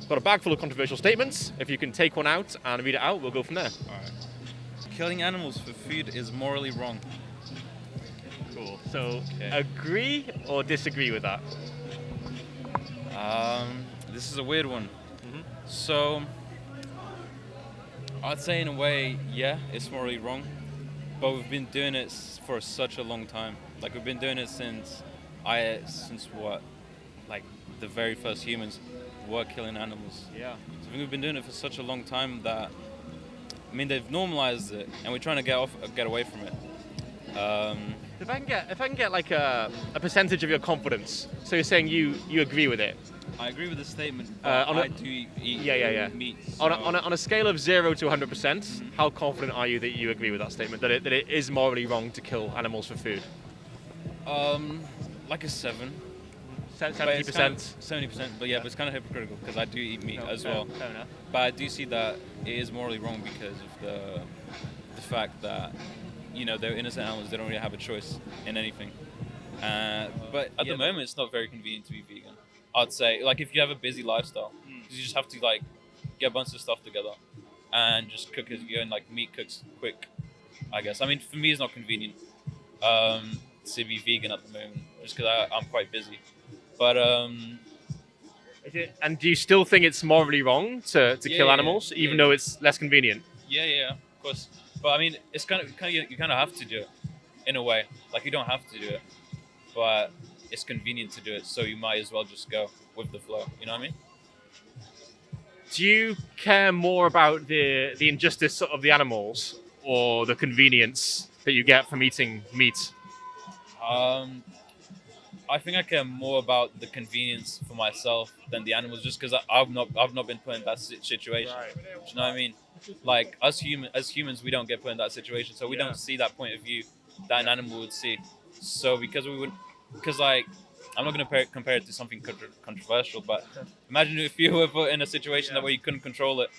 I've got a bag full of controversial statements. If you can take one out and read it out, we'll go from there. All right. Killing animals for food is morally wrong. Cool. So, Okay. agree or disagree with that? This is a weird one. Mm-hmm. So, I'd say in a way, yeah, it's morally wrong. But we've been doing it for such a long time. Like we've been doing it since what? Like the very first humans were killing animals. Yeah. So I think we've been doing it for such a long time that, I mean, they've normalized it, and we're trying to get away from it. If I can get like a percentage of your confidence, so you're saying you agree with it. I agree with the statement. I do eat meat. On So a scale of 0 to 100%, how confident are you that you agree with that statement, that it is morally wrong to kill animals for food? like a 7. 70%. 70%, but yeah, but it's kind of hypocritical because I do eat meat as well. Fair enough. But I do see that it is morally wrong because of the fact that, you know, they're innocent animals. They don't really have a choice in anything. But at the moment, it's not very convenient to be vegan. I'd say, like, if you have a busy lifestyle, because you just have to like get a bunch of stuff together and just cook as you go, and like meat cooks quick, I guess. I mean, for me, it's not convenient to be vegan at the moment, just because I'm quite busy. But And do you still think it's morally wrong to kill animals, even though it's less convenient? Yeah, of course. But I mean, it's you kind of have to do it in a way. Like you don't have to do it, but it's convenient to do it, so you might as well just go with the flow. You know what I mean? Do you care more about the injustice of the animals or the convenience that you get from eating meat? I think I care more about the convenience for myself than the animals, just because I've not been put in that situation. Right. Do you know what I mean? Like as humans, we don't get put in that situation, so we don't see that point of view that an animal would see. So because like, I'm not going to compare it to something controversial, but imagine if you were put in a situation where you couldn't control it.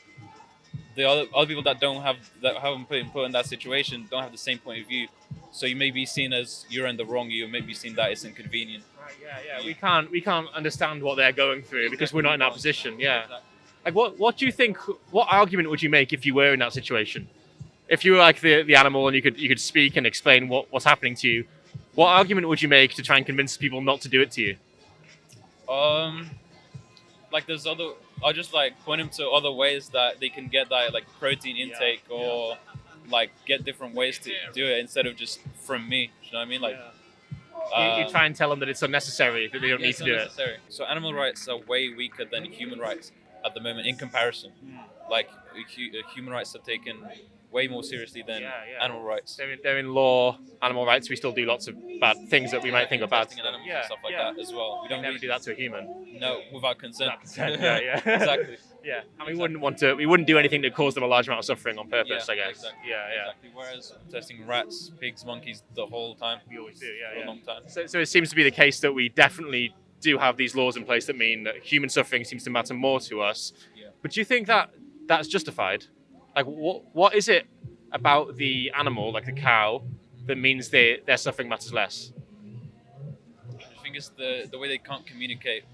The other people that haven't been put in that situation don't have the same point of view. So you may be seen as you're in the wrong. You may be seen that it's inconvenient. Right, yeah. We can't understand what they're going through because we're not in that position. Yeah. Like what do you think? What argument would you make if you were in that situation? If you were like the animal and you could speak and explain what's happening to you, what argument would you make to try and convince people not to do it to you? Like there's other. I'll just like point them to other ways that they can get that like protein intake or like get different ways to do it instead of just from me. You know what I mean? Like you try and tell them that it's unnecessary, that they don't need to do it. So animal rights are way weaker than human rights at the moment in comparison. Like human rights are taken way more seriously than animal rights. They're in law, animal rights. We still do lots of bad things that we might think are bad. Testing in animals and stuff like that as well. We don't never do that to a human. No, without consent. Yeah. Exactly. Yeah, and we wouldn't do anything that caused them a large amount of suffering on purpose, I guess. Exactly. Yeah. Exactly. Whereas testing rats, pigs, monkeys the whole time. We always do, for a long time. So it seems to be the case that we definitely do have these laws in place that mean that human suffering seems to matter more to us. Yeah. But do you think that that's justified? Like, what is it about the animal, like the cow, that means their suffering matters less? I think it's the way they can't communicate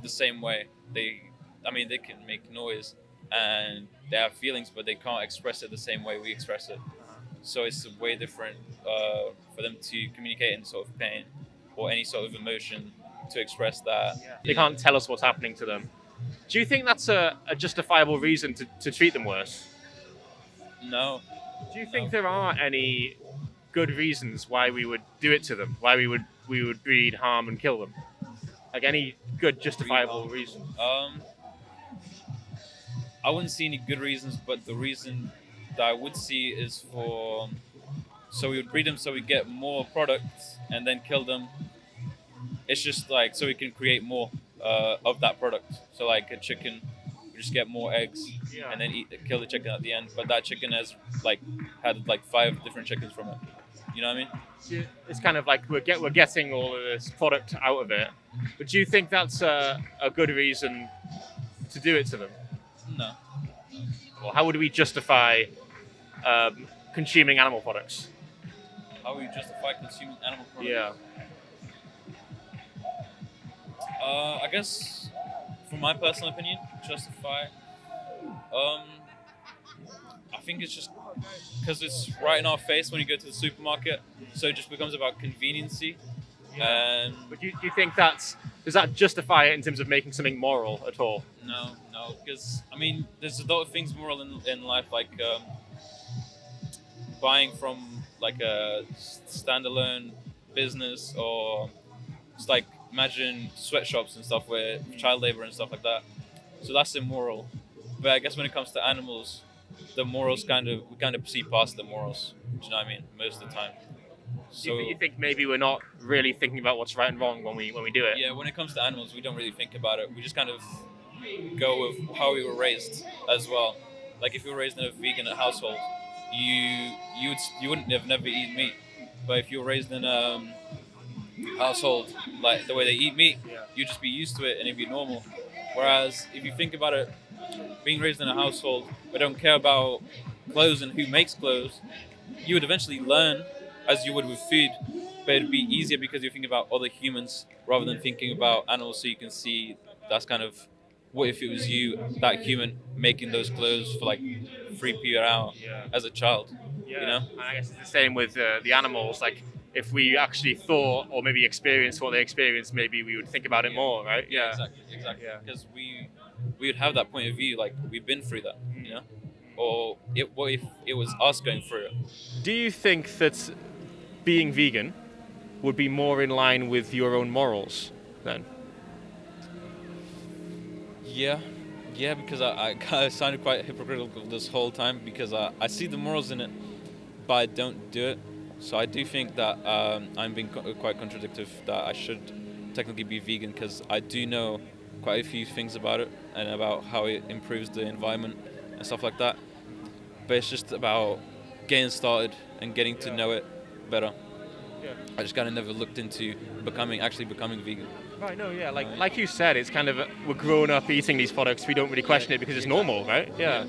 the same way. They can make noise and they have feelings, but they can't express it the same way we express it. So it's way different for them to communicate in sort of pain or any sort of emotion to express that. They can't tell us what's happening to them. Do you think that's a justifiable reason to treat them worse? No. Do you think there are any good reasons why we would do it to them? Why we would breed, harm, and kill them? Like any good justifiable reason? I wouldn't see any good reasons, but the reason that I would see is so we would breed them so we get more products and then kill them. It's just like so we can create more of that product. So like a chicken, we just get more eggs and then kill the chicken at the end. But that chicken has had 5 different chickens from it. You know what I mean? It's kind of like we're getting all of this product out of it. But do you think that's a good reason to do it to them? No. Well, how would we justify consuming animal products? How would we justify consuming animal products? Yeah. I guess from my personal opinion, justify. I think it's just because it's right in our face when you go to the supermarket, so it just becomes about conveniency. And But do you think does that justify it in terms of making something moral at all? no, because I mean, there's a lot of things moral in life, like buying from like a standalone business, or it's like imagine sweatshops and stuff where child labor and stuff like that. So that's immoral. But I guess when it comes to animals, the morals we kind of see past the morals. Do you know what I mean? Most of the time. So You think maybe we're not really thinking about what's right and wrong when we do it? yeah, when it comes to animals, we don't really think about it. We just kind of go with how we were raised as well. Like if you were raised in a vegan household, you wouldn't have never eaten meat. But if you were raised in a household like the way they eat meat, you'd just be used to it and it'd be normal. Whereas if you think about it, being raised in a household where don't care about clothes and who makes clothes, you would eventually learn as you would with food, but it'd be easier because you're thinking about other humans rather than thinking about animals. So you can see that's kind of what if it was you, that human, making those clothes for like 3p an hour as a child. Yeah. You know? And I guess it's the same with the animals. Like if we actually thought or maybe experienced what they experienced, maybe we would think about it more, right? Yeah. Exactly. Yeah. Because we would have that point of view, like we've been through that, you know? Or what if it was us going through it? Do you think that being vegan would be more in line with your own morals then? Yeah, because I kind of sounded quite hypocritical this whole time because I see the morals in it, but I don't do it. So I do think that I'm being quite contradictory that I should technically be vegan because I do know quite a few things about it and about how it improves the environment and stuff like that. But it's just about getting started and getting to know it better. Yeah. I just kind of never looked into actually becoming vegan. Right, no, yeah, like you said, it's kind of we're grown up eating these products. We don't really question it because it's normal, right? Yeah.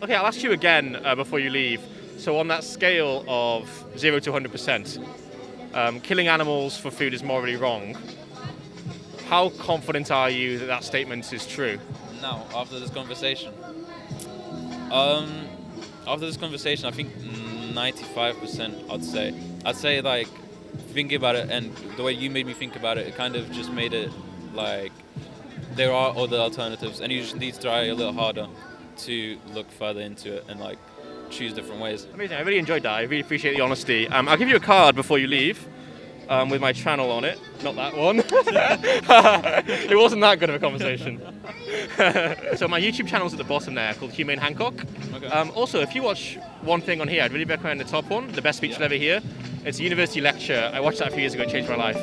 Okay, I'll ask you again before you leave. So on that scale of 0 to 100%, killing animals for food is morally wrong. How confident are you that that statement is true? Now, after this conversation, I think 95%. I'd say like thinking about it and the way you made me think about it, it kind of just made it like there are other alternatives, and you just need to try a little harder to look further into it and like choose different ways. Amazing. I really enjoyed that. I really appreciate the honesty. I'll give you a card before you leave. With my channel on it, not that one. It wasn't that good of a conversation. So my YouTube channel's at the bottom there, called Humane Hancock. Okay. Also, if you watch one thing on here, I'd really recommend the top one, the best speech you'll ever hear. It's a university lecture. I watched that a few years ago, it changed my life.